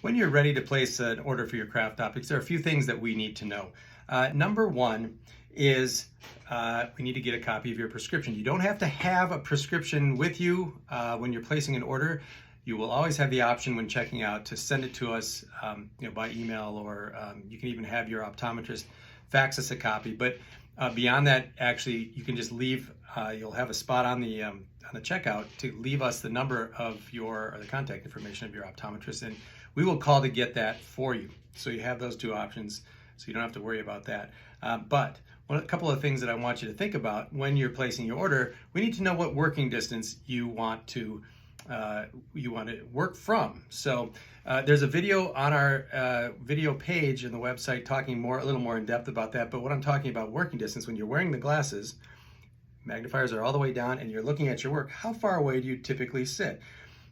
When you're ready to place an order for your craft topics, there are a few things that we need to know. Number one is we need to get a copy of your prescription. You don't have to have a prescription with you when you're placing an order. You will always have the option when checking out to send it to us by email, or you can even have your optometrist fax us a copy. But beyond that, actually, you can just leave. You'll have a spot on the checkout to leave us the number of or the contact information of your optometrist, and we will call to get that for you. So you have those two options, so you don't have to worry about that. But a couple of things that I want you to think about when you're placing your order: we need to know what working distance you want to work from. So there's a video on our video page in the website talking a little more in depth about that. But what I'm talking about working distance, when you're wearing the glasses, magnifiers are all the way down, and you're looking at your work, how far away do you typically sit?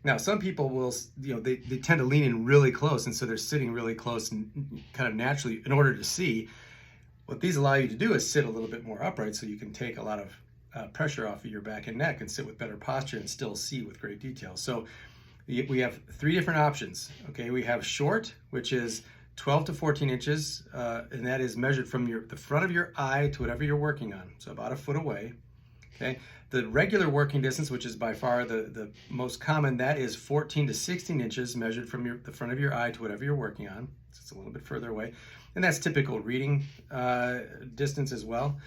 Now, some people will, they tend to lean in really close, and so they're sitting really close and kind of naturally in order to see. What these allow you to do is sit a little bit more upright, so you can take a lot of pressure off of your back and neck and sit with better posture and still see with great detail. So we have three different options. Okay, we have short, which is 12 to 14 inches, and that is measured from the front of your eye to whatever you're working on, so about a foot away. Okay, the regular working distance, which is by far the most common, that is 14 to 16 inches measured from the front of your eye to whatever you're working on. So it's a little bit further away, and that's typical reading distance as well.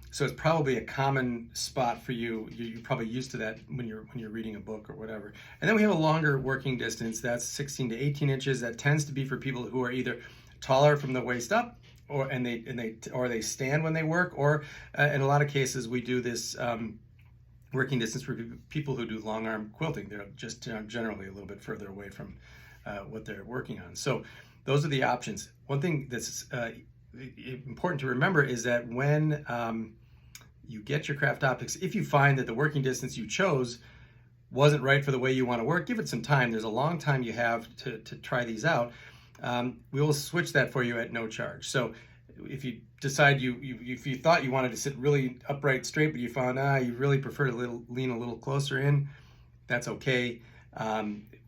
So it's probably a common spot for you. You're probably used to that when you're reading a book or whatever. And then we have a longer working distance. That's 16 to 18 inches. That tends to be for people who are either taller from the waist up, or they stand when they work, or in a lot of cases we do this working distance for people who do long arm quilting. They're just generally a little bit further away from what they're working on. So those are the options. One thing that's important to remember is that when you get your craft optics, if you find that the working distance you chose wasn't right for the way you want to work, give it some time. There's a long time you have to try these out. We will switch that for you at no charge. So if you decide if you thought you wanted to sit really upright straight, but you found you really prefer to lean a little closer in, that's okay.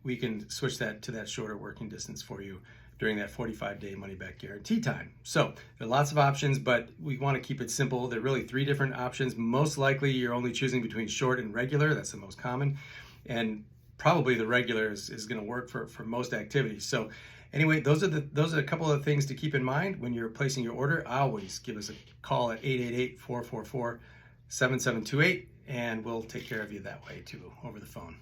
We can switch that to that shorter working distance for you during that 45-day money-back guarantee time. So there are lots of options, but we want to keep it simple. There are really three different options. Most likely you're only choosing between short and regular. That's the most common. And probably the regular is going to work for most activities. So anyway, those are a couple of things to keep in mind when you're placing your order. Always give us a call at 888-444-7728, and we'll take care of you that way too, over the phone.